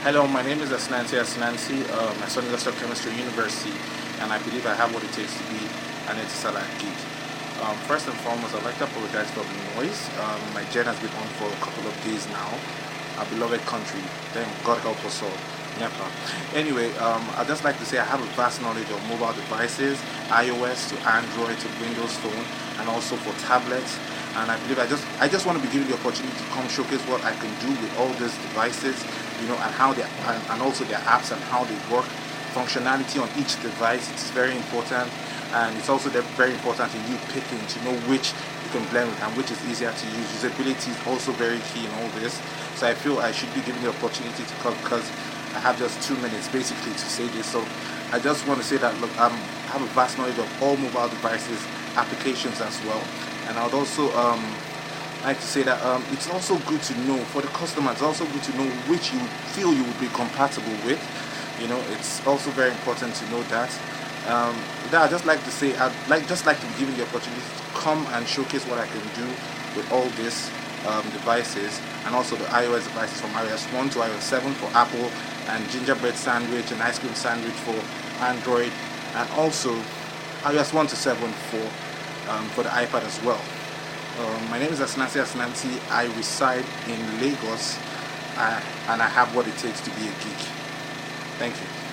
Hello, my name is Asnansi. My son is a chemistry university, and I believe I have what it takes to be an Etisalat geek. First and foremost, I'd like to apologize for the noise. My gen has been on for a couple of days now. Our beloved country, thank God help us all. Never. Anyway, I'd just like to say I have a vast knowledge of mobile devices, iOS to Android to Windows Phone, and also for tablets. And I believe I just want to be given the opportunity to come showcase what I can do with all these devices, and how they and also their apps and how they work. Functionality on each device, it's very important, and it's also very important in you picking to know which you can blend with and which is easier to use. Usability is also very key in all this. So I feel I should be given the opportunity to come because I have just 2 minutes basically to say this. So I just want to say that look, I have a vast knowledge of all mobile devices, applications as well, and I would also like to say that it's also good to know for the customer. It's also good to know which you feel you would be compatible with. It's also very important to know that. That I just like to say, I'd just like to be given the opportunity to come and showcase what I can do with all these devices, and also the iOS devices from iOS 1 to iOS 7 for Apple, and gingerbread sandwich and ice cream sandwich for Android, and also iOS 1 to 7 for the iPad as well. My name is Asnansi. I reside in Lagos, and I have what it takes to be a geek. Thank you.